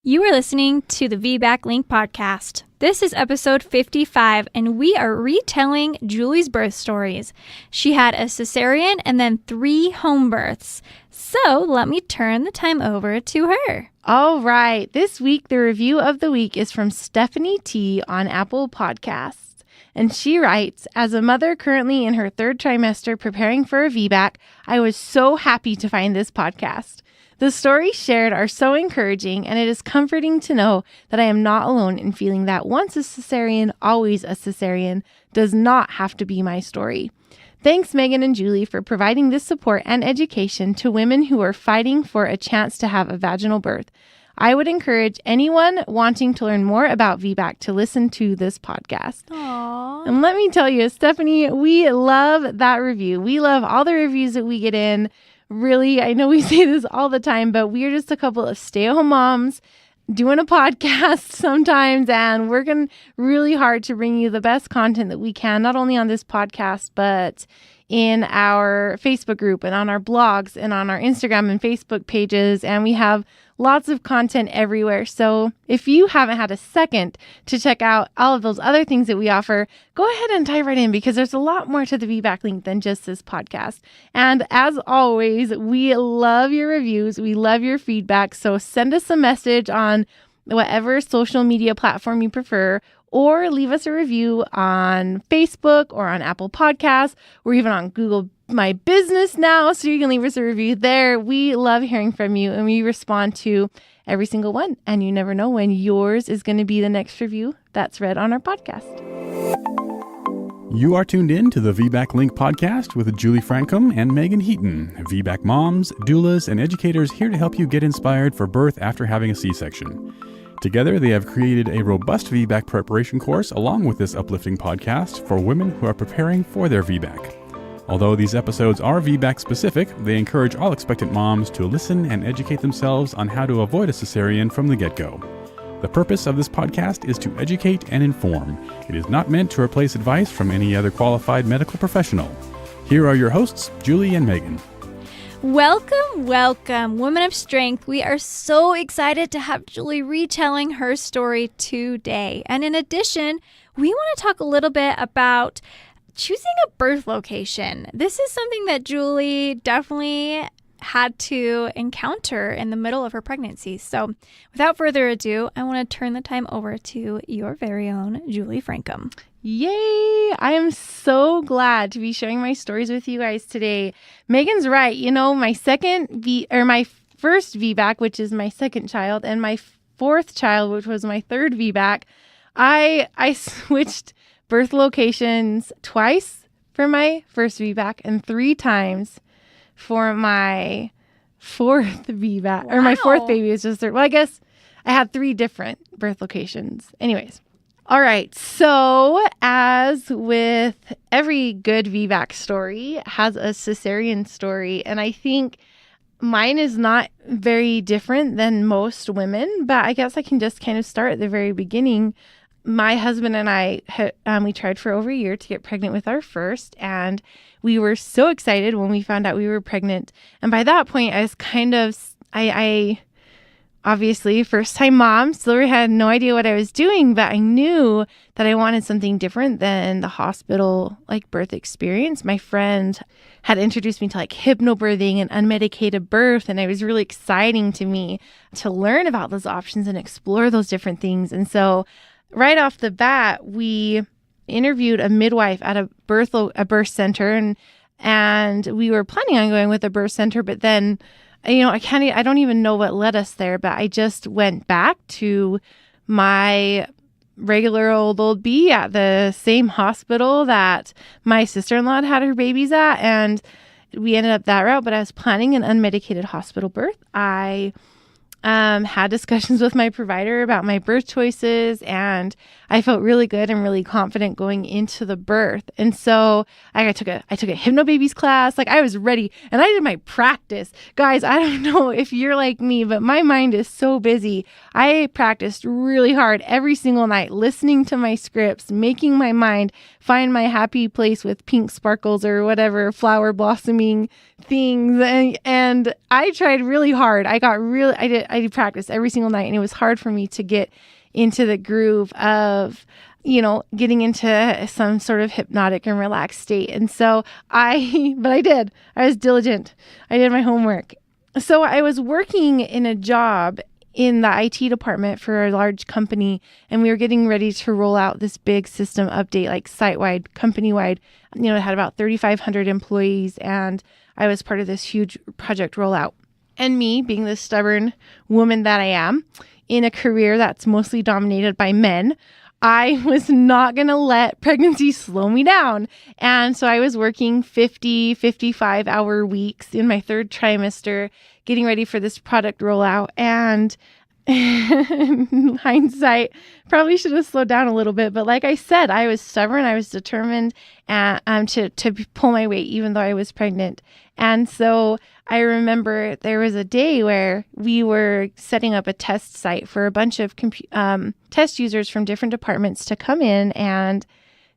You are listening to the VBAC Link podcast. This is episode 55, and we are retelling Julie's birth stories. She had a cesarean and then 3 home births. So let me turn the time over to her. All right. This week, the review of the week is from Stephanie T. on Apple Podcasts. And she writes, as a mother currently in her 3rd trimester preparing for a VBAC, I was so happy to find this podcast. The stories shared are so encouraging, and it is comforting to know that I am not alone in feeling that once a cesarean, always a cesarean does not have to be my story. Thanks, Meagan and Julie, for providing this support and education to women who are fighting for a chance to have a vaginal birth. I would encourage anyone wanting to learn more about VBAC to listen to this podcast. Aww. And let me tell you, Stephanie, we love that review. We love all the reviews that we get in. Really, I know we say this all the time, but we are just a couple of stay-at-home moms doing a podcast sometimes, and working really hard to bring you the best content that we can, not only on this podcast, but in our Facebook group and on our blogs and on our Instagram and Facebook pages. And we have lots of content everywhere. So if you haven't had a second to check out all of those other things that we offer, go ahead and dive right in, because there's a lot more to the VBAC Link than just this podcast. And as always, we love your reviews. We love your feedback. So send us a message on whatever social media platform you prefer, or leave us a review on Facebook or on Apple Podcasts, or even on Google My Business now, so you can leave us a review there. We love hearing from you, and we respond to every single one. And you never know when yours is going to be the next review that's read on our podcast. You are tuned in to the VBAC Link podcast with Julie Francom and Meagan Heaton, VBAC moms, doulas, and educators here to help you get inspired for birth after having a C-section. Together, they have created a robust VBAC preparation course along with this uplifting podcast for women who are preparing for their VBAC. Although these episodes are VBAC specific, they encourage all expectant moms to listen and educate themselves on how to avoid a cesarean from the get-go. The purpose of this podcast is to educate and inform. It is not meant to replace advice from any other qualified medical professional. Here are your hosts, Julie and Meagan. Welcome, welcome, Women of Strength. We are so excited to have Julie retelling her story today. And in addition, we want to talk a little bit about choosing a birth location. This is something that Julie definitely had to encounter in the middle of her pregnancy. So without further ado, I want to turn the time over to your very own Julie Francom. Yay! I am so glad to be sharing my stories with you guys today. Meagan's right. You know, my first VBAC, which is my second child, and my 4th child, which was my 3rd VBAC, I switched birth locations twice for my first VBAC and 3 times for my 4th VBAC. Wow. Or my 4th baby was just 3rd. Well, I guess I had 3 different birth locations. Anyways. All right. So as with every good VBAC story, has a cesarean story. And I think mine is not very different than most women, but I guess I can just kind of start at the very beginning. My husband and I, we tried for over a year to get pregnant with our first, and we were so excited when we found out we were pregnant. And by that point, I was kind of, I obviously first-time mom, still had no idea what I was doing, but I knew that I wanted something different than the hospital birth experience. My friend had introduced me to hypnobirthing and unmedicated birth, and it was really exciting to me to learn about those options and explore those different things. And so right off the bat, we interviewed a midwife at a birth center, and we were planning on going with a birth center, but then I don't even know what led us there, but I just went back to my regular old B at the same hospital that my sister-in-law had her babies at, and we ended up that route. But I was planning an unmedicated hospital birth. I had discussions with my provider about my birth choices, and I felt really good and really confident going into the birth. And so I took a hypnobabies class. I was ready, and I did my practice. Guys, I don't know if you're like me, but my mind is so busy. I practiced really hard every single night, listening to my scripts, making my mind find my happy place with pink sparkles or whatever flower blossoming things. And And I tried really hard. I did practice every single night, and it was hard for me to get into the groove of, getting into some sort of hypnotic and relaxed state. And so but I did. I was diligent. I did my homework. So I was working in a job in the IT department for a large company, and we were getting ready to roll out this big system update, like site-wide, company-wide. It had about 3,500 employees, and I was part of this huge project rollout. And me, being the stubborn woman that I am, in a career that's mostly dominated by men, I was not going to let pregnancy slow me down. And so I was working 50, 55-hour weeks in my third trimester, getting ready for this product rollout. And in hindsight, probably should have slowed down a little bit. But like I said, I was stubborn. I was determined to pull my weight, even though I was pregnant. And so I remember there was a day where we were setting up a test site for a bunch of test users from different departments to come in and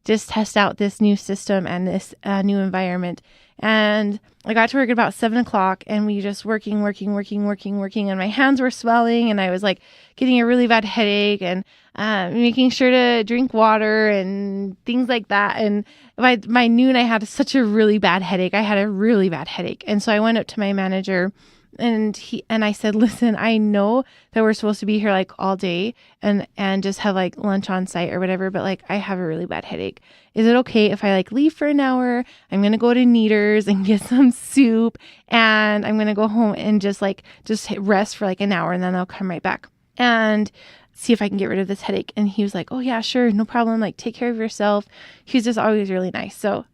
just test out this new system and this new environment. And I got to work at about 7:00, and we just working, and my hands were swelling, and I was like getting a really bad headache, and making sure to drink water and things like that. And by noon, I had such a really bad headache. And so I went up to my manager, and I said, listen, I know that we're supposed to be here like all day and just have like lunch on site or whatever, but like I have a really bad headache. Is it okay if I like leave for an hour? I'm going to go to Kneaders and get some soup, and I'm going to go home and just rest for like an hour, and then I'll come right back and see if I can get rid of this headache. And he was like, oh yeah, sure. No problem. Like, take care of yourself. He was just always really nice. So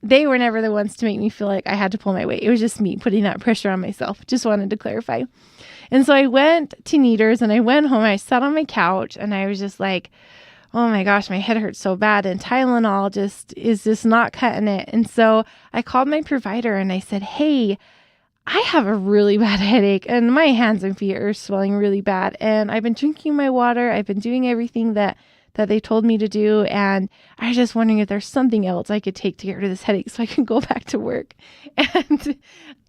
they were never the ones to make me feel like I had to pull my weight. It was just me putting that pressure on myself. Just wanted to clarify. And so I went to Kneaders, and I went home. I sat on my couch, and I was just like, oh my gosh, my head hurts so bad. And Tylenol is just not cutting it. And so I called my provider, and I said, hey, I have a really bad headache, and my hands and feet are swelling really bad. And I've been drinking my water. I've been doing everything that they told me to do. And I was just wondering if there's something else I could take to get rid of this headache so I can go back to work. And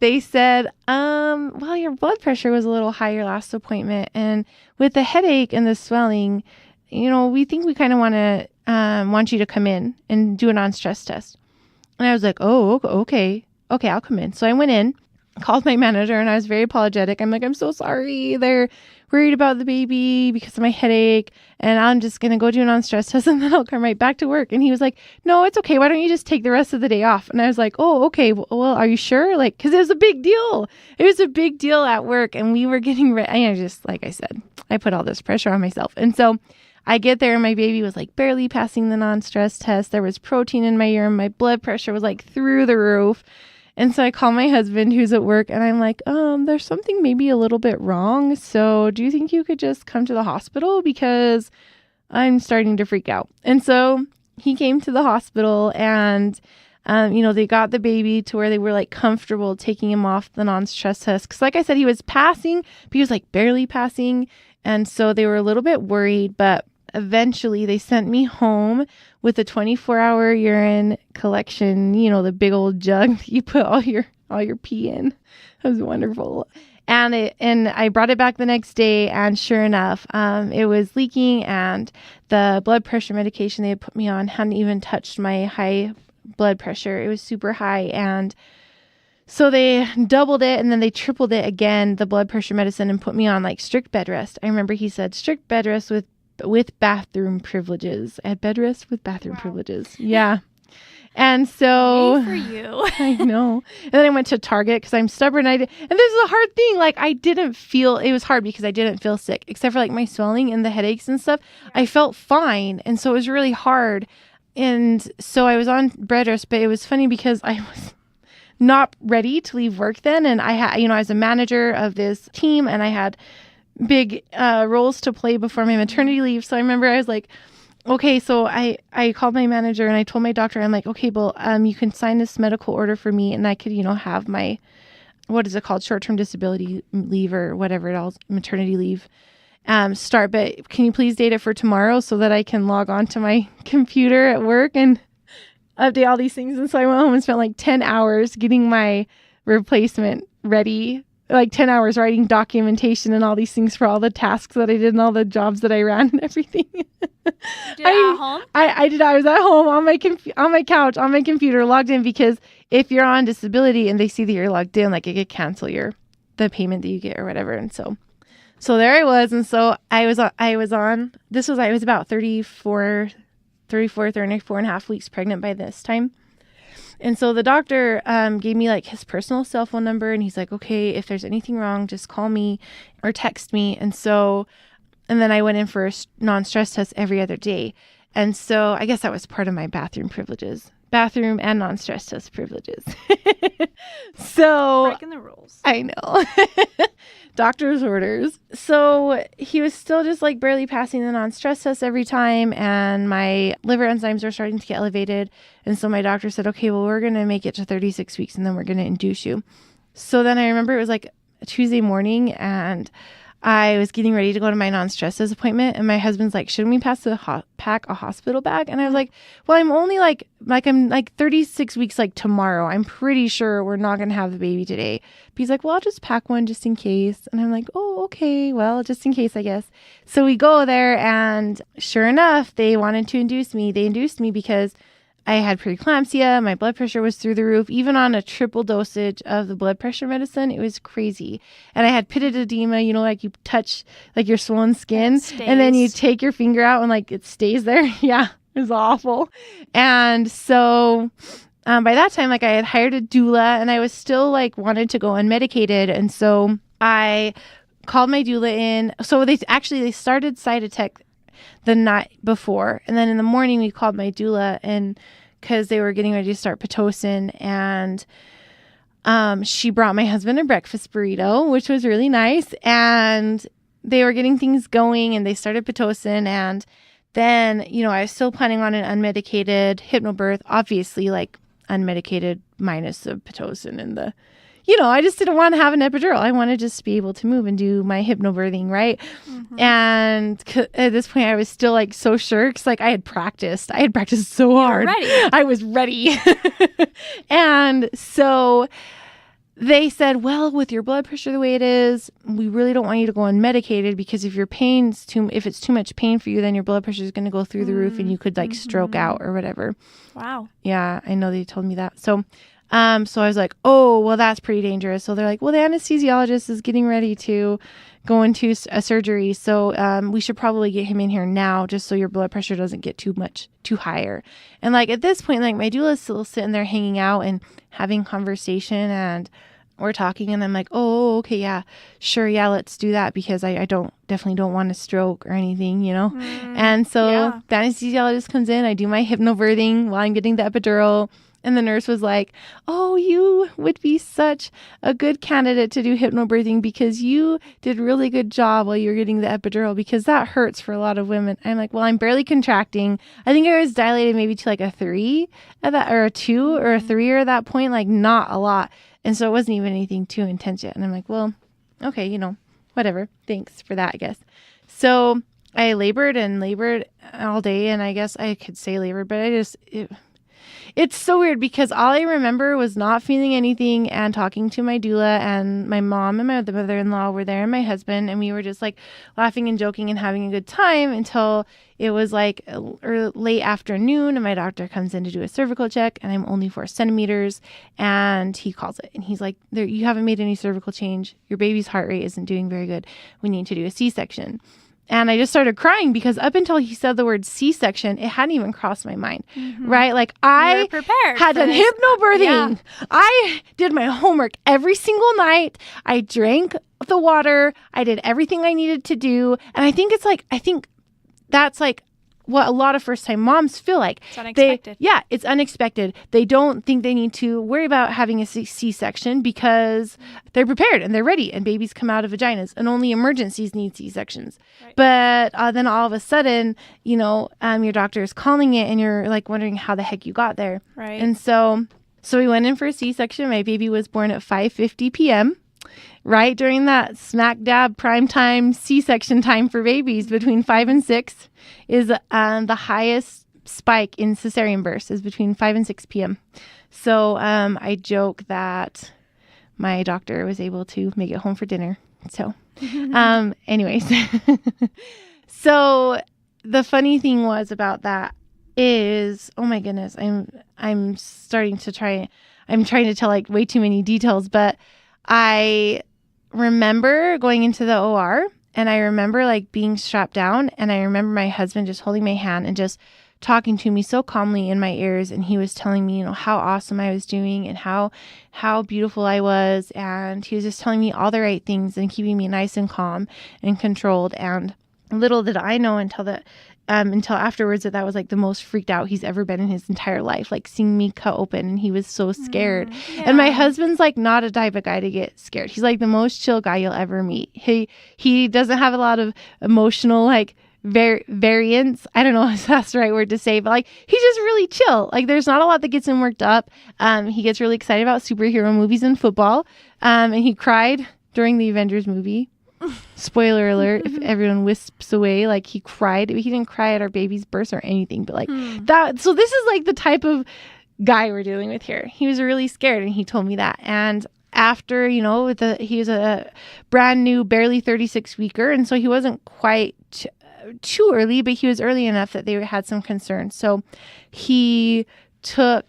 they said, well, your blood pressure was a little high your last appointment. And with the headache and the swelling, we think we kind of want you to come in and do a non-stress test. And I was like, oh, okay, I'll come in. So I went in, called my manager, and I was very apologetic. I'm like, I'm so sorry. They're worried about the baby because of my headache, and I'm just going to go do a non-stress test, and then I'll come right back to work. And he was like, no, it's okay. Why don't you just take the rest of the day off? And I was like, oh, okay. Well, are you sure? Like, because it was a big deal. It was a big deal at work, and we were getting ready. And just, like I said, I put all this pressure on myself. And so I get there, and my baby was like barely passing the non-stress test. There was protein in my urine. My blood pressure was like through the roof. And so I call my husband, who's at work, and I'm like, there's something maybe a little bit wrong. So do you think you could just come to the hospital? Because I'm starting to freak out. And so he came to the hospital, and, they got the baby to where they were like comfortable taking him off the non-stress test. Because like I said, he was passing, but he was like barely passing. And so they were a little bit worried, but eventually they sent me home with a 24-hour urine collection, the big old jug that you put all your pee in. It was wonderful. And I brought it back the next day, and sure enough, it was leaking, and the blood pressure medication they had put me on hadn't even touched my high blood pressure. It was super high. And so they doubled it, and then they tripled it again, the blood pressure medicine, and put me on like strict bed rest. I remember he said strict bed rest with bathroom privileges. I had bed rest with bathroom privileges. Yeah. And so Yay for you. I know. And then I went to Target because I'm stubborn. And this is a hard thing. Like, it was hard because I didn't feel sick, except for like my swelling and the headaches and stuff. I felt fine. And so it was really hard. And so I was on bed rest, but it was funny because I was not ready to leave work then. And I was a manager of this team, and I had big roles to play before my maternity leave. So I remember I was like, okay, so I called my manager, and I told my doctor, I'm like, okay, well, you can sign this medical order for me, and I could, have my, what is it called? Short-term disability leave or whatever it is, maternity leave, start. But can you please date it for tomorrow so that I can log on to my computer at work and update all these things? And so I went home and spent like 10 hours getting my replacement ready, like 10 hours writing documentation and all these things for all the tasks that I did and all the jobs that I ran and everything. Did it at home? I did. I was at home on my couch, on my computer, logged in, because if you're on disability and they see that you're logged in, like it could cancel the payment that you get or whatever. And so there I was. And so I was about 34 and a half weeks pregnant by this time. And so the doctor gave me like his personal cell phone number, and he's like, okay, if there's anything wrong, just call me or text me. And then I went in for a non-stress test every other day. And so I guess that was part of my bathroom and non-stress test privileges. So breaking the rules. I know. Doctor's orders. So he was still just like barely passing the non-stress test every time, and my liver enzymes were starting to get elevated. And so my doctor said, okay, well, we're going to make it to 36 weeks and then we're going to induce you. So then I remember it was like a Tuesday morning, and I was getting ready to go to my non-stress test appointment, and my husband's like, shouldn't we pack a hospital bag? And I was like, well, I'm only I'm 36 weeks like tomorrow. I'm pretty sure we're not going to have the baby today. But he's like, well, I'll just pack one just in case. And I'm like, oh, okay, well, just in case, I guess. So we go there, and sure enough, they wanted to induce me. They induced me because I had preeclampsia. My blood pressure was through the roof. Even on a triple dosage of the blood pressure medicine, it was crazy. And I had pitted edema, like you touch like your swollen skin, and then you take your finger out and like it stays there. Yeah, it was awful. And so by that time, like I had hired a doula, and I was still like wanted to go unmedicated. And so I called my doula in. So they started Cytotec the night before, and then in the morning we called my doula, and because they were getting ready to start Pitocin, and she brought my husband a breakfast burrito, which was really nice, and they were getting things going, and they started Pitocin. And then I was still planning on an unmedicated hypnobirth, obviously like unmedicated minus the Pitocin and the I just didn't want to have an epidural. I wanted to just be able to move and do my hypnobirthing, right? Mm-hmm. And at this point, I was still like so sure, because like I had practiced so hard. I was ready. And so they said, well, with your blood pressure the way it is, we really don't want you to go unmedicated, because if it's too much pain for you, then your blood pressure is going to go through the roof, and you could like stroke out or whatever. Wow. Yeah, I know they told me that. So I was like, oh, well, that's pretty dangerous. So they're like, well, the anesthesiologist is getting ready to go into a surgery. So we should probably get him in here now, just so your blood pressure doesn't get too higher. And like at this point, like my doula is still sitting there hanging out and having conversation, and we're talking, and I'm like, oh, okay, yeah, sure. Yeah, let's do that, because I definitely don't want a stroke or anything, And so the anesthesiologist comes in, I do my hypnobirthing while I'm getting the epidural. And the nurse was like, oh, you would be such a good candidate to do hypnobirthing, because you did a really good job while you were getting the epidural, because that hurts for a lot of women. I'm like, well, I'm barely contracting. I think I was dilated maybe to like a 3 at that, or a 2 or a 3 or at that point, like not a lot. And so it wasn't even anything too intense yet. And I'm like, well, okay, whatever. Thanks for that, I guess. So I labored all day, and I guess I could say labored, but it's so weird, because all I remember was not feeling anything and talking to my doula, and my mom and my mother-in-law were there, and my husband, and we were just like laughing and joking and having a good time until it was like late afternoon, and my doctor comes in to do a cervical check, and I'm only 4 centimeters, and he calls it, and he's like, you haven't made any cervical change. Your baby's heart rate isn't doing very good. We need to do a C-section. And I just started crying, because up until he said the word C-section, it hadn't even crossed my mind, right? Like I had done hypnobirthing. Yeah. I did my homework every single night. I drank the water. I did everything I needed to do. And I think that's like what a lot of first-time moms feel like. It's unexpected. It's unexpected. They don't think they need to worry about having a C-section, because they're prepared and they're ready, and babies come out of vaginas, and only emergencies need C-sections. Right. But then all of a sudden, your doctor is calling it, and you're like wondering how the heck you got there. Right. And so we went in for a C-section. My baby was born at 5:50 p.m., right during that smack dab prime time C-section time for babies between 5 and 6 is the highest spike in cesarean births is between 5 and 6 p.m. So I joke that my doctor was able to make it home for dinner. So, anyways, so the funny thing was about that is, oh my goodness, I'm trying to tell like way too many details, but I remember going into the OR and I remember like being strapped down, and I remember my husband just holding my hand and just talking to me so calmly in my ears, and he was telling me, how awesome I was doing and how beautiful I was, and he was just telling me all the right things and keeping me nice and calm and controlled. And little did I know until afterwards that was like the most freaked out he's ever been in his entire life, like seeing me cut open, and he was so scared. Yeah. And my husband's like not a type of guy to get scared. He's like the most chill guy you'll ever meet. He doesn't have a lot of emotional like variance. I don't know if that's the right word to say, but like he's just really chill. Like there's not a lot that gets him worked up. He gets really excited about superhero movies and football. And he cried during the Avengers movie. Spoiler alert, if everyone wisps away, like he cried. He didn't cry at our baby's birth or anything, but like that. So this is like the type of guy we're dealing with here. He was really scared, and he told me that. And after, he was a brand new, barely 36 weeker. And so he wasn't quite too early, but he was early enough that they had some concerns. So they took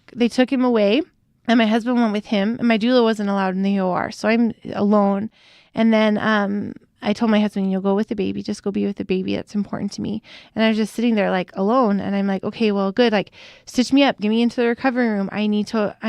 him away, and my husband went with him, and my doula wasn't allowed in the OR. So I'm alone. And then I told my husband, go with the baby, just go be with the baby. That's important to me. And I was just sitting there like alone. And I'm like, okay, well, good. Like stitch me up, get me into the recovery room. I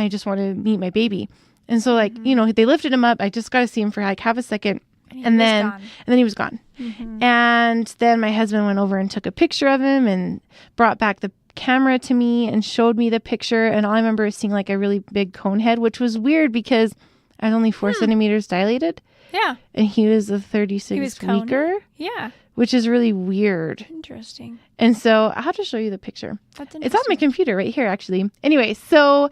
just want to meet my baby. And so like, they lifted him up. I just got to see him for like half a second. And then he was gone. Mm-hmm. And then my husband went over and took a picture of him and brought back the camera to me and showed me the picture. And all I remember is seeing like a really big cone head, which was weird because I was only 4 centimeters dilated. Yeah. And he was a 36 weeker. Yeah. Which is really weird. Interesting. And so I'll have to show you the picture. That's interesting. It's on my computer right here, actually. Anyway, so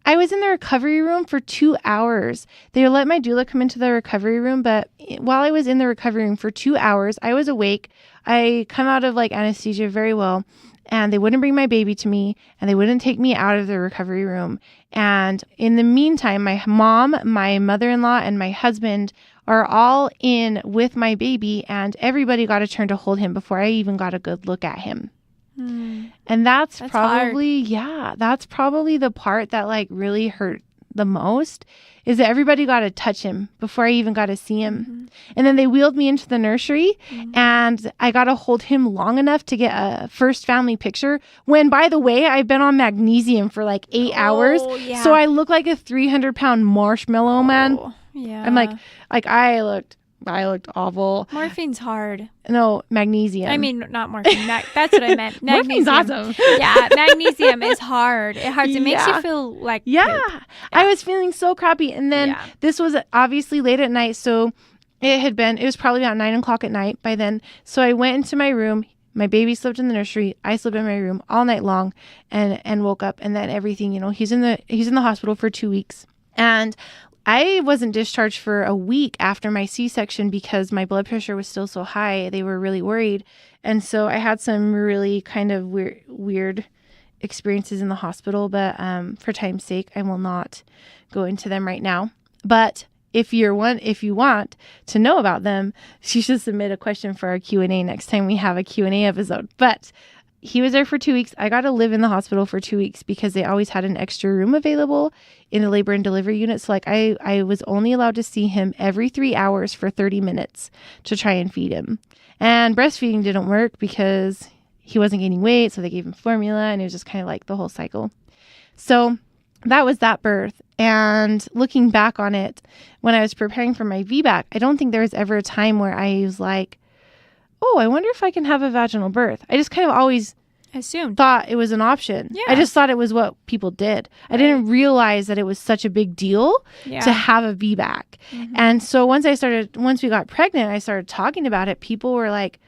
I was in the recovery room for 2 hours. They let my doula come into the recovery room, but while I was in the recovery room for 2 hours, I was awake. I come out of like anesthesia very well, and they wouldn't bring my baby to me, and they wouldn't take me out of the recovery room. And in the meantime, my mom, my mother-in-law, and my husband are all in with my baby, and everybody got a turn to hold him before I even got a good look at him. And that's probably hard. That's probably the part that like really hurt the most, is that everybody got to touch him before I even got to see him. Mm-hmm. And then they wheeled me into the nursery, and I got to hold him long enough to get a first family picture, when, by the way, I've been on magnesium for like 8 hours. Yeah. So I look like a 300-pound marshmallow man. Yeah. I'm like I looked awful. Morphine's hard. No, magnesium. I mean, not morphine. That's what I meant. Morphine's awesome. Yeah, magnesium is hard. It makes you feel like poop. I was feeling so crappy. And then this was obviously late at night. So it was probably about 9 o'clock at night by then. So I went into my room. My baby slept in the nursery. I slept in my room all night long and woke up. And then everything, he's in the hospital for 2 weeks. And I wasn't discharged for a week after my C-section because my blood pressure was still so high. They were really worried. And so I had some really kind of weird experiences in the hospital, but for time's sake, I will not go into them right now. But if you want to know about them, you should submit a question for our Q&A next time we have a Q&A episode. But he was there for 2 weeks. I got to live in the hospital for 2 weeks because they always had an extra room available in the labor and delivery unit. So like I was only allowed to see him every 3 hours for 30 minutes to try and feed him. And breastfeeding didn't work because he wasn't gaining weight. So they gave him formula, and it was just kind of like the whole cycle. So that was that birth. And looking back on it, when I was preparing for my VBAC, I don't think there was ever a time where I was like, oh, I wonder if I can have a vaginal birth. I just kind of always thought it was an option. Yeah. I just thought it was what people did. Right. I didn't realize that it was such a big deal to have a VBAC. Mm-hmm. And so once we got pregnant, I started talking about it. People were like,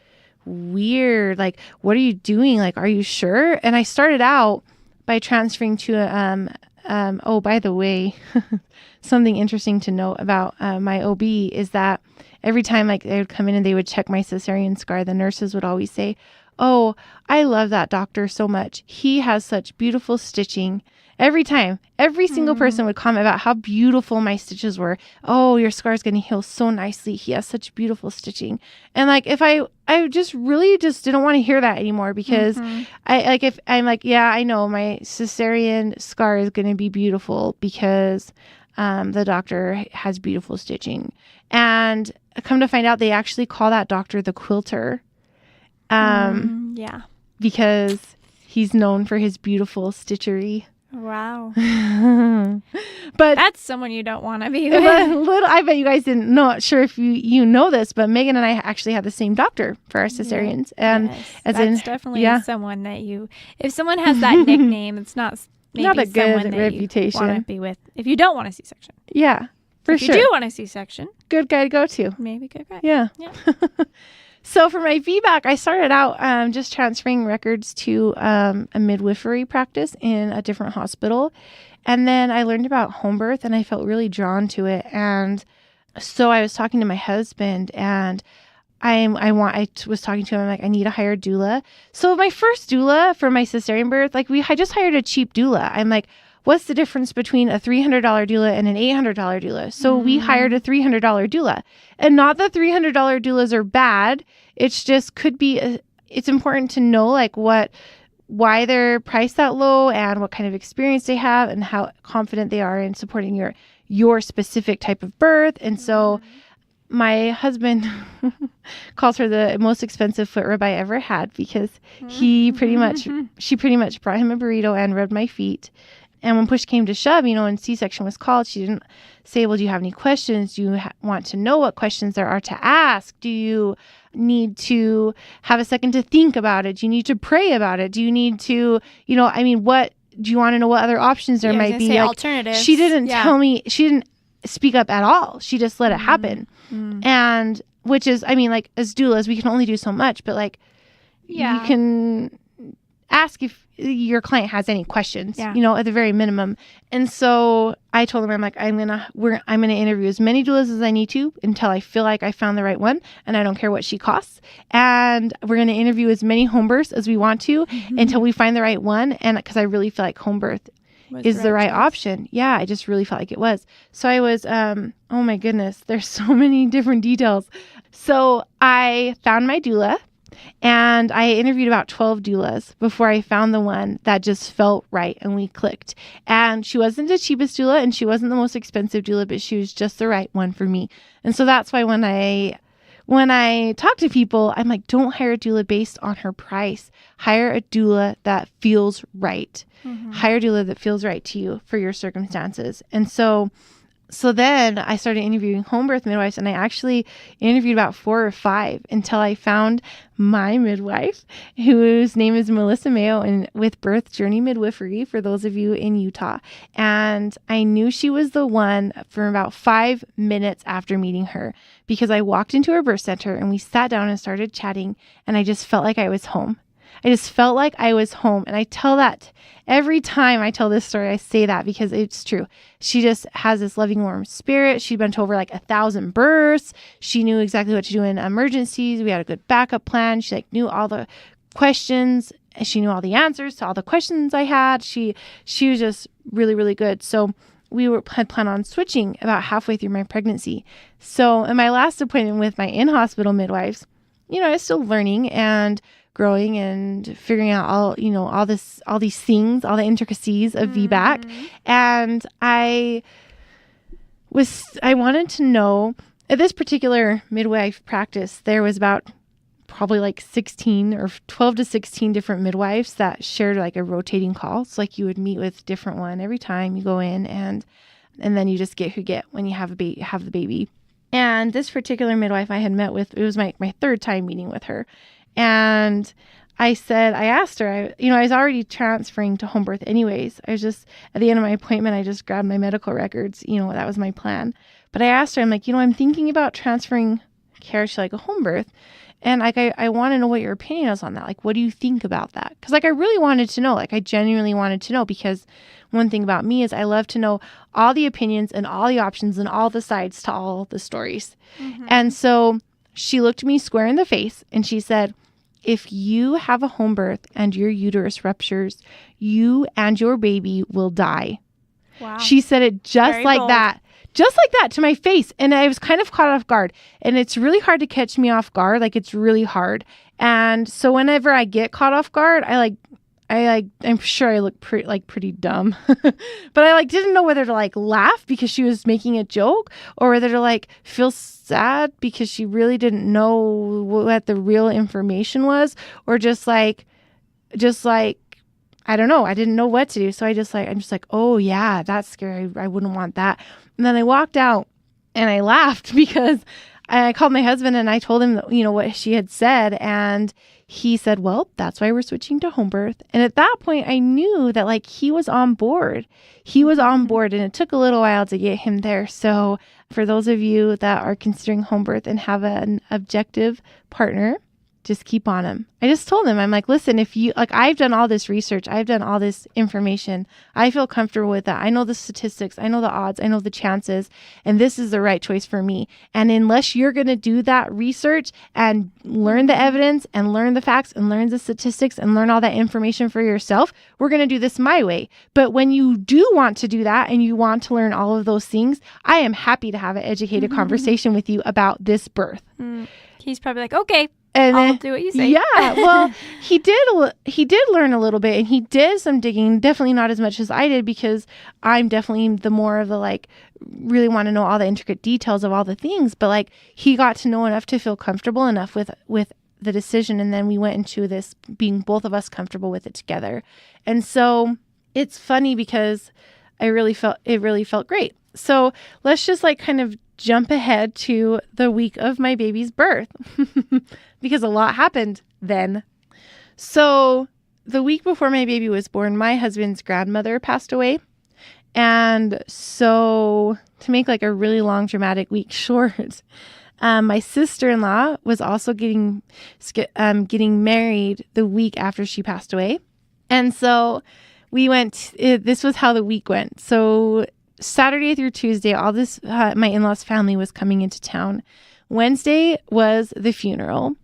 weird. Like, what are you doing? Like, are you sure? And I started out by transferring to by the way, something interesting to note about my OB is that every time like they would come in and they would check my cesarean scar, the nurses would always say, "Oh, I love that doctor so much. He has such beautiful stitching." Every time, every single person would comment about how beautiful my stitches were. "Oh, your scar is going to heal so nicely. He has such beautiful stitching." And like, if I just really just didn't want to hear that anymore, because if I'm like, yeah, I know my cesarean scar is going to be beautiful because the doctor has beautiful stitching. And come to find out, they actually call that doctor the quilter. Because he's known for his beautiful stitchery. Wow. But that's someone you don't want to be with. I bet you guys didn't know. Not sure if you know this, but Megan and I actually had the same doctor for our cesareans. And that's definitely someone that if someone has that nickname, it's not a good reputation. You want to be with if you don't want a C-section. Yeah, for sure. If you do want a C-section, good guy to go to. Maybe good guy. Yeah. So for my VBAC, I started out just transferring records to a midwifery practice in a different hospital. And then I learned about home birth and I felt really drawn to it. And so I was talking to my husband and I was talking to him. I'm like, I need a hired doula. So my first doula for my cesarean birth, like I just hired a cheap doula. I'm like, what's the difference between a $300 doula and an $800 doula? So we hired a $300 doula. And not that $300 doulas are bad. It's just it's important to know like why they're priced that low and what kind of experience they have and how confident they are in supporting your specific type of birth. And so my husband calls her the most expensive foot rub I ever had because she pretty much brought him a burrito and rubbed my feet. And when push came to shove, and C-section was called, she didn't say, well, do you have any questions? Do you want to know what questions there are to ask? Do you need to have a second to think about it? Do you need to pray about it? Do you need to, what do you want to know what other options there might be? Alternatives. She didn't tell me, she didn't speak up at all. She just let it happen. And which is, as doulas, we can only do so much, but you can ask if your client has any questions, at the very minimum. And so I told him, I'm like, I'm gonna interview as many doulas as I need to until I feel like I found the right one, and I don't care what she costs. And we're gonna interview as many home births as we want to until we find the right one. And because I really feel like home birth is the right option. Yeah, I just really felt like it was. So I was, oh my goodness, there's so many different details. So I found my doula. And I interviewed about 12 doulas before I found the one that just felt right and we clicked. And she wasn't the cheapest doula and she wasn't the most expensive doula, but she was just the right one for me. And so that's why when I talk to people, I'm like, don't hire a doula based on her price. Hire a doula that feels right. Hire a doula that feels right to you for your circumstances. And so then I started interviewing home birth midwives, and I actually interviewed about 4 or 5 until I found my midwife, whose name is Melissa Mayo, and with Birth Journey Midwifery, for those of you in Utah. And I knew she was the one for about 5 minutes after meeting her, because I walked into her birth center and we sat down and started chatting, and I just felt like I was home. I just felt like I was home. And I tell that every time I tell this story, I say that because it's true. She just has this loving, warm spirit. She'd been to over 1,000 births. She knew exactly what to do in emergencies. We had a good backup plan. She knew all the questions. She knew all the answers to all the questions I had. She was just really, really good. So we had planned on switching about halfway through my pregnancy. So in my last appointment with my in-hospital midwives, I was still learning and growing and figuring out all these things, all the intricacies of VBAC. And I wanted to know, at this particular midwife practice, there was about probably 16 or 12 to 16 different midwives that shared a rotating call. So you would meet with different one every time you go in, and then you just get who get when you have the baby. And this particular midwife I had met with, it was my 3rd time meeting with her. And I asked her, I was already transferring to home birth anyways. I was just, at the end of my appointment, I just grabbed my medical records, that was my plan. But I asked her, I'm like, I'm thinking about transferring care to a home birth. And like, I want to know what your opinion is on that. Like, what do you think about that? Because like, I really wanted to know, like, I genuinely wanted to know, because one thing about me is I love to know all the opinions and all the options and all the sides to all the stories. And so she looked me square in the face and she said, if you have a home birth and your uterus ruptures, you and your baby will die. Wow. She said it just Very like bold. that. Just like that to my face. And I was kind of caught off guard. And it's really hard to catch me off guard. Like, it's really hard. And so whenever I get caught off guard, I'm sure I look pretty dumb, but I like didn't know whether to like laugh because she was making a joke, or whether to like feel sad because she really didn't know what the real information was, or just like, I don't know. I didn't know what to do. So I'm just like, oh yeah, that's scary. I wouldn't want that. And then I walked out and I laughed because I called my husband and I told him, what she had said. And he said, well, that's why we're switching to home birth. And at that point, I knew that like he was on board. He was on board, and it took a little while to get him there. So for those of you that are considering home birth and have an objective partner, just keep on him. I just told him, I'm like, listen, if you like, I've done all this research, I've done all this information. I feel comfortable with that. I know the statistics, I know the odds, I know the chances, and this is the right choice for me. And unless you're going to do that research and learn the evidence and learn the facts and learn the statistics and learn all that information for yourself, we're going to do this my way. But when you do want to do that and you want to learn all of those things, I am happy to have an educated conversation with you about this birth. He's probably like, okay. And I'll do what you say. Yeah, well, he did learn a little bit, and he did some digging. Definitely not as much as I did, because I'm definitely the more of the like really want to know all the intricate details of all the things. But like, he got to know enough to feel comfortable enough with the decision, and then we went into this being both of us comfortable with it together. And so it's funny because it really felt great. So let's just like kind of jump ahead to the week of my baby's birth because a lot happened then. So the week before my baby was born, my husband's grandmother passed away. And so to make like a really long dramatic week short, my sister-in-law was also getting married the week after she passed away. And so we went, this was how the week went. So Saturday through Tuesday, all this, my in-laws family was coming into town. Wednesday was the funeral.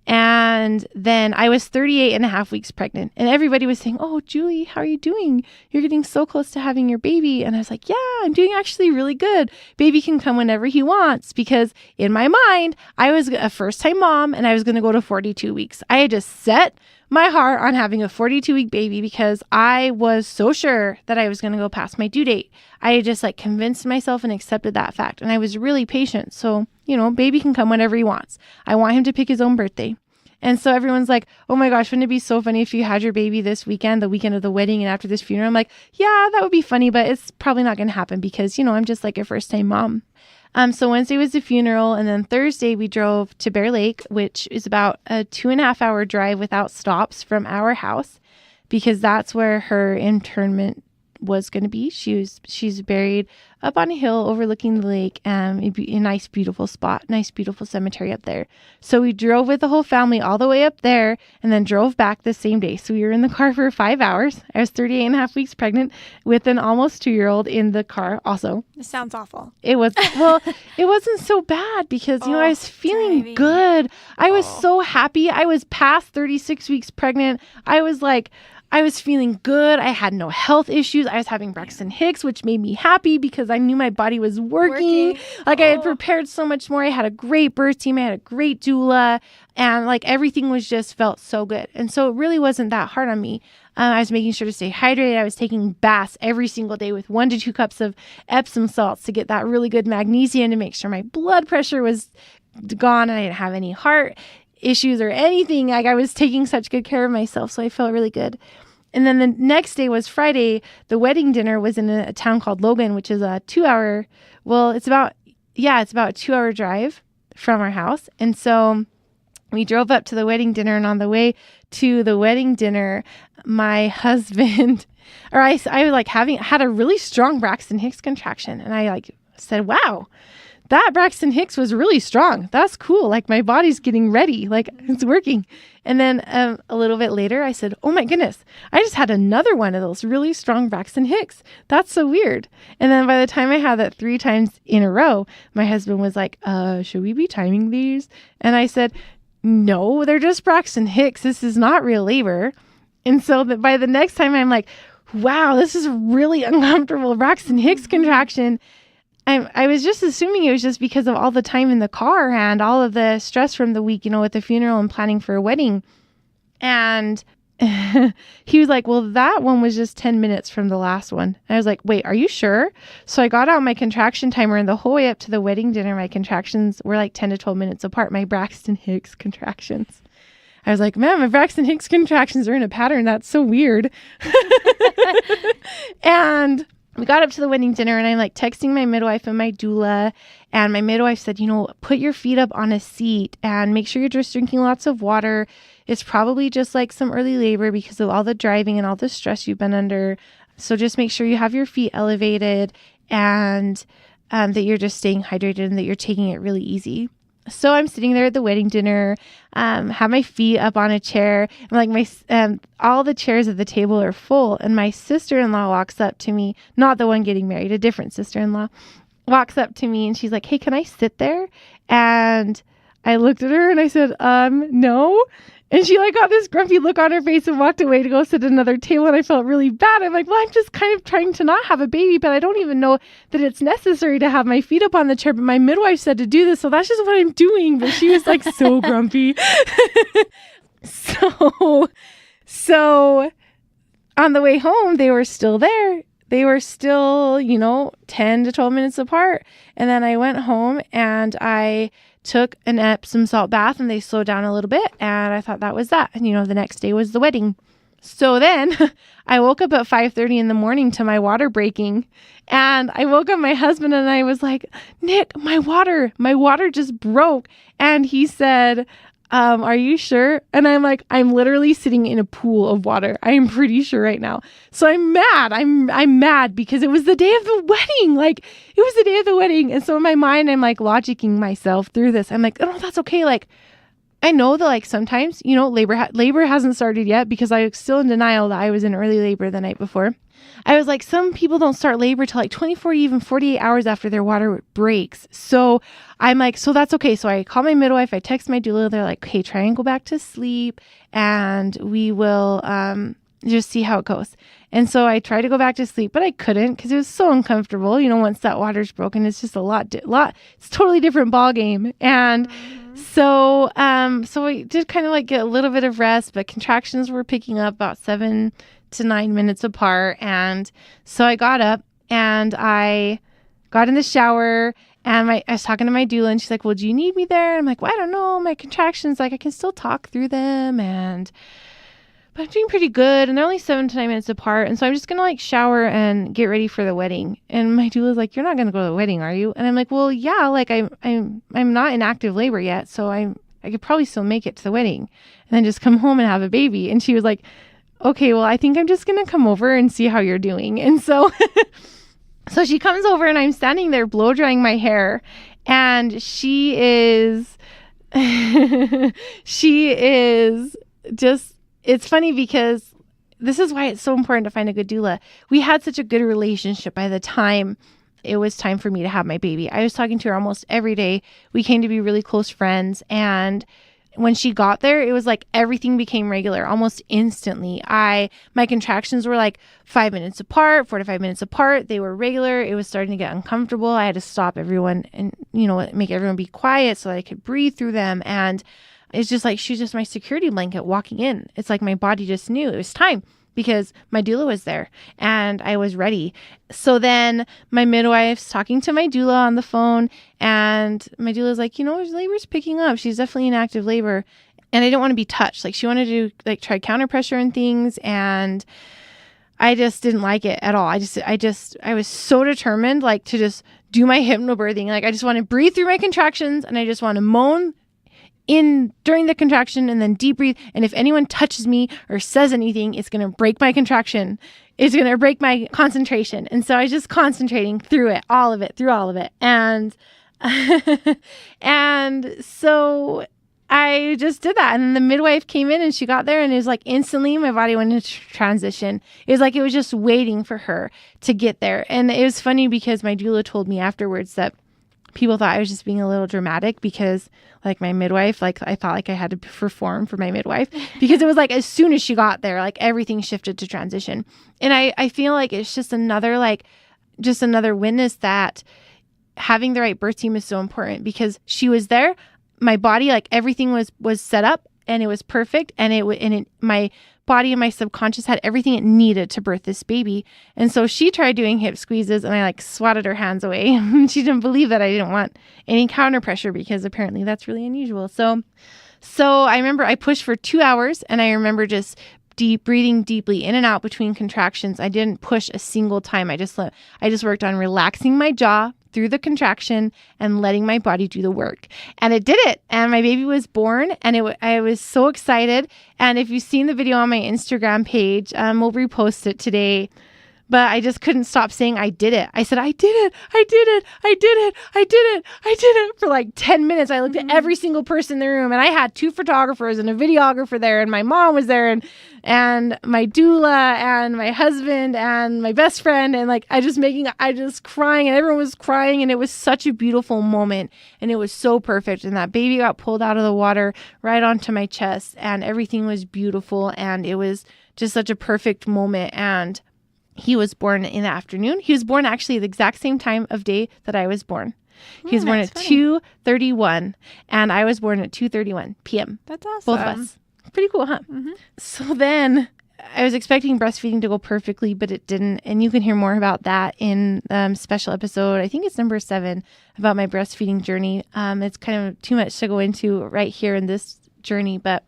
And then I was 38 and a half weeks pregnant, and everybody was saying, oh, Julie, how are you doing? You're getting so close to having your baby. And I was like, yeah, I'm doing actually really good. Baby can come whenever he wants, because in my mind, I was a first-time mom and I was going to go to 42 weeks. I had just set my heart on having a 42-week baby because I was so sure that I was going to go past my due date. I had just like convinced myself and accepted that fact. And I was really patient. So, baby can come whenever he wants. I want him to pick his own birthday. And so everyone's like, oh my gosh, wouldn't it be so funny if you had your baby this weekend, the weekend of the wedding and after this funeral? I'm like, yeah, that would be funny, but it's probably not going to happen because, I'm just like a first-time mom. So Wednesday was the funeral, and then Thursday we drove to Bear Lake, which is about a 2.5-hour drive without stops from our house, because that's where her internment was going to be. She's buried up on a hill overlooking the lake, a nice, beautiful spot, nice, beautiful cemetery up there. So we drove with the whole family all the way up there and then drove back the same day. So we were in the car for 5 hours. I was 38 and a half weeks pregnant with an almost 2-year-old in the car also. This sounds awful. It was, well, it wasn't so bad because, I was feeling good. I was so happy. I was past 36 weeks pregnant. I was feeling good. I had no health issues. I was having Braxton Hicks, which made me happy because I knew my body was working. I had prepared so much more. I had a great birth team. I had a great doula, and like everything was just felt so good. And so it really wasn't that hard on me. I was making sure to stay hydrated. I was taking baths every single day with 1 to 2 cups of Epsom salts to get that really good magnesium to make sure my blood pressure was gone. I didn't have any heart issues or anything. Like, I was taking such good care of myself, so I felt really good. And then the next day was Friday. The wedding dinner was in a town called Logan, which is a 2-hour, it's about a 2-hour drive from our house. And so we drove up to the wedding dinner, and on the way to the wedding dinner, my husband, I had a really strong Braxton Hicks contraction, and I said, wow, that Braxton Hicks was really strong. That's cool. Like my body's getting ready. Like it's working. And then a little bit later, I said, oh my goodness, I just had another one of those really strong Braxton Hicks. That's so weird. And then by the time I had that 3 times in a row, my husband was like, should we be timing these? And I said, no, they're just Braxton Hicks. This is not real labor. And so that by the next time I'm like, wow, this is a really uncomfortable Braxton Hicks contraction. I was just assuming it was just because of all the time in the car and all of the stress from the week, with the funeral and planning for a wedding. And he was like, well, that one was just 10 minutes from the last one. And I was like, wait, are you sure? So I got out my contraction timer, and the whole way up to the wedding dinner, my contractions were like 10 to 12 minutes apart, my Braxton Hicks contractions. I was like, man, my Braxton Hicks contractions are in a pattern. That's so weird. And we got up to the wedding dinner, and I'm like texting my midwife and my doula, and my midwife said, put your feet up on a seat and make sure you're just drinking lots of water. It's probably just like some early labor because of all the driving and all the stress you've been under. So just make sure you have your feet elevated and that you're just staying hydrated and that you're taking it really easy. So I'm sitting there at the wedding dinner, have my feet up on a chair. And like all the chairs at the table are full. And my sister-in-law walks up to me, not the one getting married, a different sister-in-law, walks up to me and she's like, hey, can I sit there? And I looked at her and I said, no. And she like got this grumpy look on her face and walked away to go sit at another table. And I felt really bad. I'm like, well, I'm just kind of trying to not have a baby, but I don't even know that it's necessary to have my feet up on the chair. But my midwife said to do this. So that's just what I'm doing. But she was like so grumpy. So on the way home, they were still there. They were still, 10 to 12 minutes apart. And then I went home and I took an Epsom salt bath, and they slowed down a little bit, and I thought that was that. And the next day was the wedding. So then I woke up at 5:30 in the morning to my water breaking, and I woke up my husband and I was like, Nick, my water just broke. And he said, are you sure? And I'm like, I'm literally sitting in a pool of water. I am pretty sure right now. So I'm mad. I'm mad because it was the day of the wedding. Like it was the day of the wedding. And so in my mind, I'm like logicking myself through this. I'm like, oh, that's okay. Like I know that like sometimes, labor hasn't started yet because I was still in denial that I was in early labor the night before. I was like, some people don't start labor till like 24, even 48 hours after their water breaks. So I'm like, so that's okay. So I call my midwife, I text my doula. They're like, okay, try and go back to sleep and we will just see how it goes. And so I tried to go back to sleep, but I couldn't because it was so uncomfortable. Once that water's broken, it's just a lot, it's a totally different ball game. And so we did kind of like get a little bit of rest, but contractions were picking up about 7 to 9 minutes apart. And so I got up and I got in the shower and I was talking to my doula and she's like, well, do you need me there? And I'm like, well, I don't know. My contractions, like I can still talk through them but I'm doing pretty good. And they're only 7 to 9 minutes apart. And so I'm just going to like shower and get ready for the wedding. And my doula's like, you're not going to go to the wedding, are you? And I'm like, well, yeah, like I'm not in active labor yet. So I could probably still make it to the wedding and then just come home and have a baby. And she was like, okay, well, I think I'm just going to come over and see how you're doing. And so, so she comes over and I'm standing there blow drying my hair and she is just, it's funny because this is why it's so important to find a good doula. We had such a good relationship by the time it was time for me to have my baby. I was talking to her almost every day. We came to be really close friends. And when she got there, it was like everything became regular almost instantly. My contractions were like 5 minutes apart, 4 to 5 minutes apart. They were regular. It was starting to get uncomfortable. I had to stop everyone and, make everyone be quiet so that I could breathe through them. And it's just like, she's just my security blanket walking in. It's like my body just knew it was time because my doula was there and I was ready. So then my midwife's talking to my doula on the phone and my doula's like, labor's picking up. She's definitely in active labor. And I didn't want to be touched. Like she wanted to like try counter pressure and things. And I just didn't like it at all. I was so determined like to just do my hypnobirthing. Like I just want to breathe through my contractions and I just want to moan in during the contraction and then deep breathe. And if anyone touches me or says anything, it's going to break my contraction. It's going to break my concentration. And so I was just concentrating through all of it. And And so I just did that. And then the midwife came in and she got there and it was like instantly my body went into transition. It was like it was just waiting for her to get there. And it was funny because my doula told me afterwards that people thought I was just being a little dramatic because like my midwife, like I thought like I had to perform for my midwife because it was like as soon as she got there, like everything shifted to transition. And I feel like it's just another witness that having the right birth team is so important because she was there. My body, like everything was set up and it was perfect. And my body and my subconscious had everything it needed to birth this baby. And so she tried doing hip squeezes and I like swatted her hands away. She didn't believe that I didn't want any counter pressure because apparently that's really unusual. So I remember I pushed for 2 hours and I remember just breathing deeply in and out between contractions. I didn't push a single time. I just worked on relaxing my jaw through the contraction and letting my body do the work. And it did it. And my baby was born and I was so excited. And if you've seen the video on my Instagram page, we'll repost it today. But I just couldn't stop saying I did it. I said, I did it. I did it. I did it. I did it. I did it for like 10 minutes. I looked at every single person in the room and I had 2 photographers and a videographer there and my mom was there and my doula and my husband and my best friend and like I just crying and everyone was crying and it was such a beautiful moment and it was so perfect and that baby got pulled out of the water right onto my chest and everything was beautiful and it was just such a perfect moment. And he was born in the afternoon. He was born actually the exact same time of day that I was born. He was born at 2:31 and I was born at 2:31 p.m. That's awesome. Both of us. Pretty cool, huh? Mm-hmm. So then I was expecting breastfeeding to go perfectly, but it didn't. And you can hear more about that in special episode. I think it's number 7 about my breastfeeding journey. It's kind of too much to go into right here in this journey. But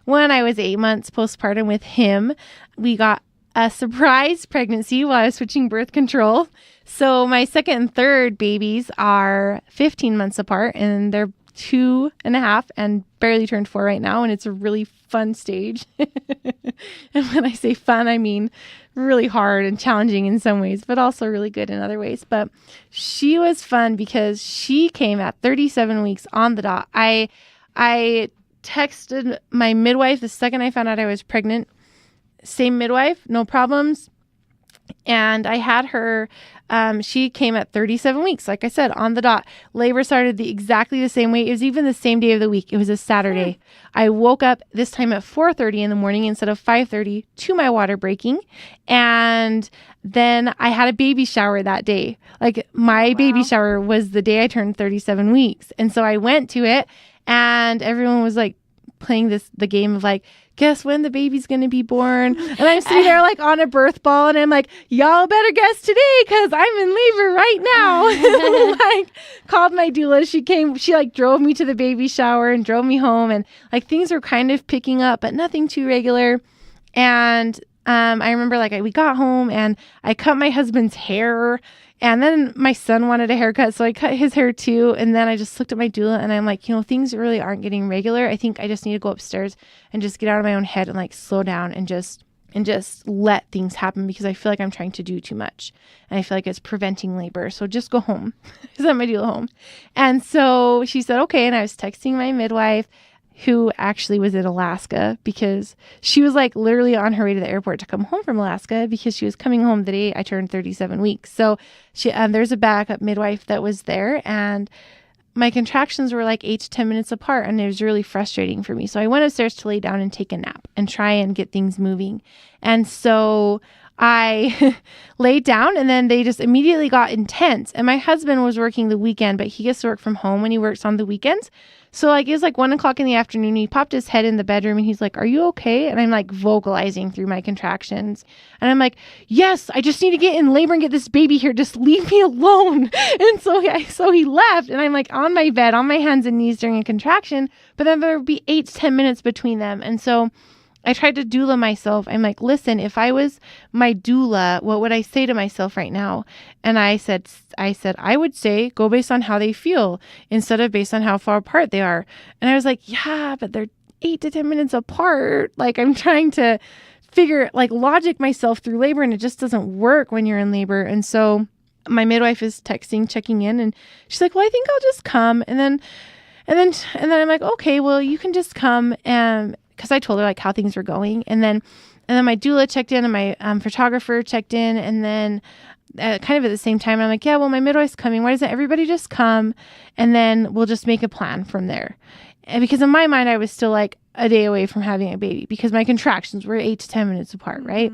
when I was 8 months postpartum with him, we got a surprise pregnancy while I was switching birth control. So my second and third babies are 15 months apart and they're 2.5 and barely turned 4 right now. And it's a really fun stage. And when I say fun, I mean really hard and challenging in some ways, but also really good in other ways. But she was fun because she came at 37 weeks on the dot. I texted my midwife the second I found out I was pregnant. Same midwife, no problems. And I had her, she came at 37 weeks, like I said, on the dot. Labor started exactly the same way. It was even the same day of the week. It was a Saturday. I woke up this time at 4:30 in the morning instead of 5:30 to my water breaking. And then I had a baby shower that day. Like my baby shower was the day I turned 37 weeks. And so I went to it and everyone was like playing the game of like, guess when the baby's going to be born? And I'm sitting there like on a birth ball and I'm like, y'all better guess today because I'm in labor right now. Like called my doula. She came, she like drove me to the baby shower and drove me home and like things were kind of picking up, but nothing too regular. And I remember like we got home and I cut my husband's hair. And then my son wanted a haircut, so I cut his hair too. And then I just looked at my doula and I'm like, things really aren't getting regular. I think I just need to go upstairs and just get out of my own head and like slow down and just let things happen because I feel like I'm trying to do too much. And I feel like it's preventing labor. So just go home. I sent my doula home. And so she said, okay. And I was texting my midwife who actually was in Alaska because she was like literally on her way to the airport to come home from Alaska because she was coming home the day I turned 37 weeks. So there's a backup midwife that was there and my contractions were like 8 to 10 minutes apart and it was really frustrating for me. So I went upstairs to lay down and take a nap and try and get things moving. And so I laid down and then they just immediately got intense. And my husband was working the weekend, but he gets to work from home when he works on the weekends. So like it was like 1:00 in the afternoon. He popped his head in the bedroom and he's like, "Are you okay?" And I'm like vocalizing through my contractions. And I'm like, "Yes, I just need to get in labor and get this baby here. Just leave me alone." And so he left and I'm like on my bed, on my hands and knees during a contraction, but then there would be 8 to 10 minutes between them. And so I tried to doula myself. I'm like, listen, if I was my doula, what would I say to myself right now? And I said, I would say, go based on how they feel instead of based on how far apart they are. And I was like, yeah, but they're 8 to 10 minutes apart. Like I'm trying to figure, like logic myself through labor and it just doesn't work when you're in labor. And so my midwife is checking in, and she's like, well, I think I'll just come. And then I'm like, okay, well, you can just come. And cause I told her like how things were going. And then my doula checked in, and my photographer checked in. And then kind of at the same time, I'm like, yeah, well, my midwife's coming. Why doesn't everybody just come? And then we'll just make a plan from there. And because in my mind, I was still like a day away from having a baby because my contractions were 8 to 10 minutes apart. Right.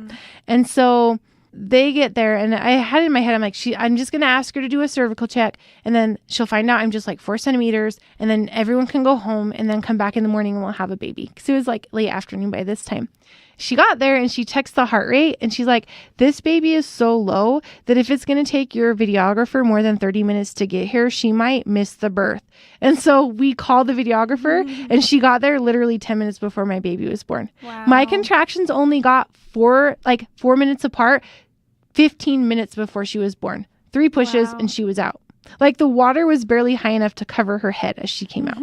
And so they get there, and I had it in my head, I'm like, I'm just going to ask her to do a cervical check, and then she'll find out I'm just like 4 centimeters, and then everyone can go home and then come back in the morning and we'll have a baby. Cause it was like late afternoon by this time. She got there and she checks the heart rate, and she's like, this baby is so low that if it's going to take your videographer more than 30 minutes to get here, she might miss the birth. And so we called the videographer, and she got there literally 10 minutes before my baby was born. Wow. My contractions only got 4 minutes apart, 15 minutes before she was born. 3 pushes and she was out. Like the water was barely high enough to cover her head as she came out.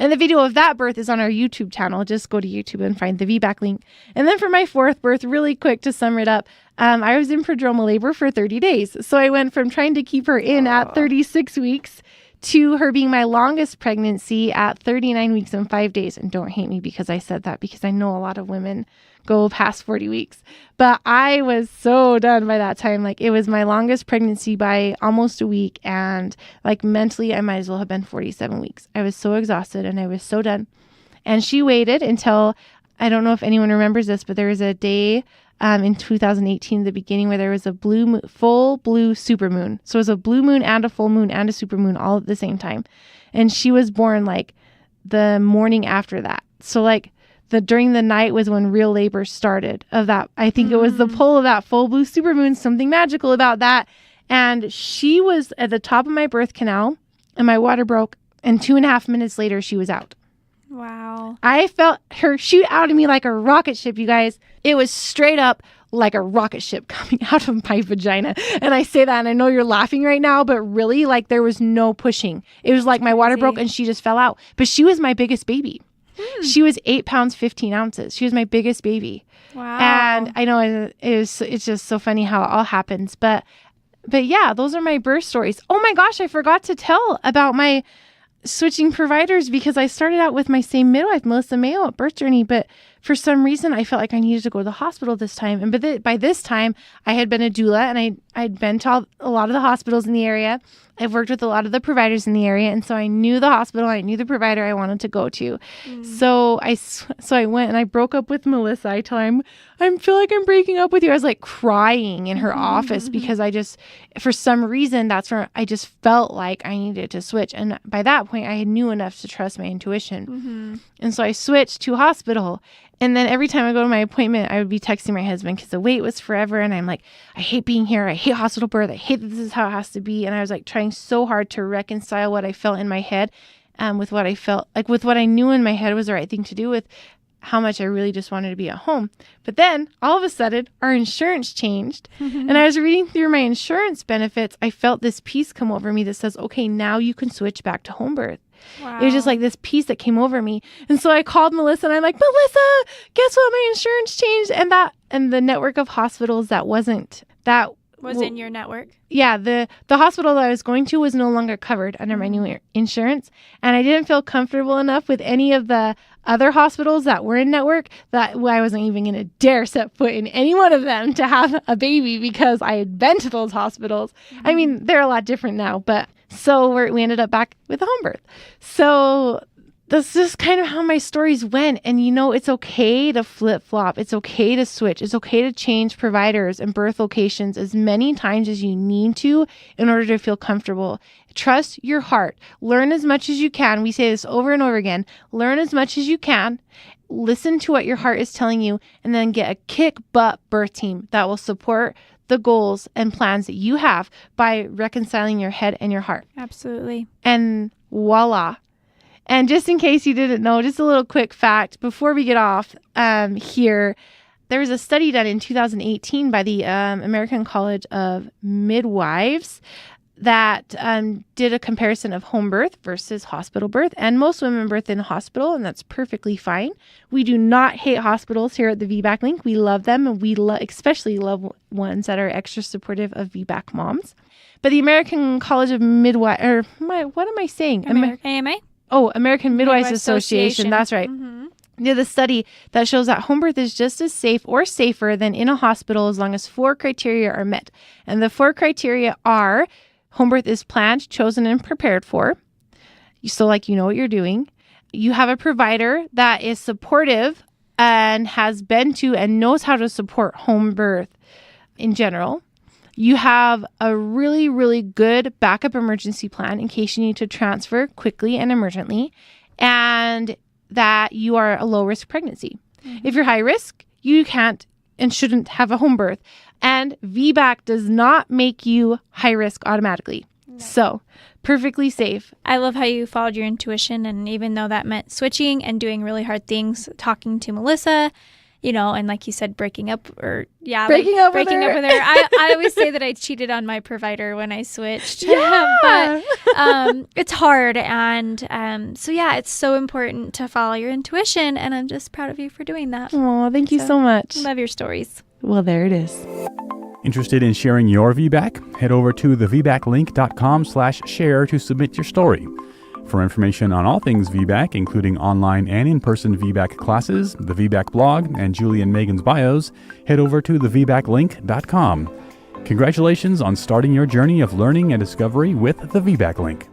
And the video of that birth is on our YouTube channel. Just go to YouTube and find the VBAC link. And then for my 4th birth, really quick to sum it up, I was in prodromal labor for 30 days. So I went from trying to keep her in at 36 weeks to her being my longest pregnancy at 39 weeks and 5 days. And don't hate me because I said that, because I know a lot of women go past 40 weeks. But I was so done by that time. Like, it was my longest pregnancy by almost a week. And like mentally, I might as well have been 47 weeks. I was so exhausted and I was so done. And she waited until, I don't know if anyone remembers this, but there was a day in 2018, the beginning, where there was a full blue supermoon. So it was a blue moon and a full moon and a supermoon all at the same time. And she was born like the morning after that. So like during the night was when real labor started of that. I think it was the pull of that full blue supermoon, something magical about that. And she was at the top of my birth canal, and my water broke, and 2.5 minutes later, she was out. Wow. I felt her shoot out of me like a rocket ship, you guys. It was straight up like a rocket ship coming out of my vagina. And I say that, and I know you're laughing right now, but really, like, there was no pushing. It was like my water broke and she just fell out. But she was my biggest baby. She was 8 pounds, 15 ounces. She was my biggest baby. Wow. And I know it's just so funny how it all happens. But yeah, those are my birth stories. Oh my gosh, I forgot to tell about my switching providers, because I started out with my same midwife, Melissa Mayo, at Birth Journey, but for some reason I felt like I needed to go to the hospital this time. And by this time I had been a doula, and I'd been to a lot of the hospitals in the area. I've worked with a lot of the providers in the area, and so I knew the hospital, I knew the provider I wanted to go to. So I went and I broke up with Melissa. I tell her, I feel like I'm breaking up with you. I was like crying in her office because for some reason, that's where I just felt like I needed to switch. And by that point, I knew enough to trust my intuition. And so I switched to hospital. And then every time I go to my appointment, I would be texting my husband because the wait was forever. And I'm like, I hate being here. I hate hospital birth. I hate that this is how it has to be. And I was like trying so hard to reconcile what I felt in my head with what I felt, like with what I knew in my head was the right thing to do, with how much I really just wanted to be at home. But then all of a sudden, our insurance changed. And I was reading through my insurance benefits. I felt this piece come over me that says, okay, now you can switch back to home birth. Wow. It was just like this piece that came over me. And so I called Melissa, and I'm like, Melissa, guess what? My insurance changed. And the network of hospitals that was in your network. Yeah. The hospital that I was going to was no longer covered under my new insurance. And I didn't feel comfortable enough with any of the other hospitals that were in network that I wasn't even going to dare set foot in any one of them to have a baby, because I had been to those hospitals. I mean, they're a lot different now, but so we ended up back with a home birth. So that's just kind of how my stories went. And, it's okay to flip-flop. It's okay to switch. It's okay to change providers and birth locations as many times as you need to in order to feel comfortable. Trust your heart. Learn as much as you can. We say this over and over again. Learn as much as you can. Listen to what your heart is telling you, and then get a kick-butt birth team that will support the goals and plans that you have by reconciling your head and your heart. Absolutely. And voila. And just in case you didn't know, just a little quick fact before we get off here, there was a study done in 2018 by the American College of Midwives that did a comparison of home birth versus hospital birth. And most women birth in a hospital, and that's perfectly fine. We do not hate hospitals here at the VBAC Link. We love them, and we especially love ones that are extra supportive of VBAC moms. But the American College of Midwives, what am I saying? AMA? American Midwives Association. That's right. Mm-hmm. They did a study that shows that home birth is just as safe or safer than in a hospital as long as 4 criteria are met. And the 4 criteria are: home birth is planned, chosen, and prepared for. So you know what you're doing. You have a provider that is supportive and has been to and knows how to support home birth in general. You have a really, really good backup emergency plan in case you need to transfer quickly and emergently. And that you are a low-risk pregnancy. Mm-hmm. If you're high risk, you can't and shouldn't have a home birth. And VBAC does not make you high risk automatically. No. So, perfectly safe. I love how you followed your intuition, and even though that meant switching and doing really hard things, talking to Melissa, and like you said, breaking up with her. I always say that I cheated on my provider when I switched. Yeah. But it's hard. And it's so important to follow your intuition. And I'm just proud of you for doing that. Oh, thank you so much. Love your stories. Well, there it is. Interested in sharing your VBAC? Head over to thevbaclink.com/share to submit your story. For information on all things VBAC, including online and in-person VBAC classes, the VBAC blog, and Julie and Meagan's bios, head over to thevbaclink.com. Congratulations on starting your journey of learning and discovery with the VBAC Link.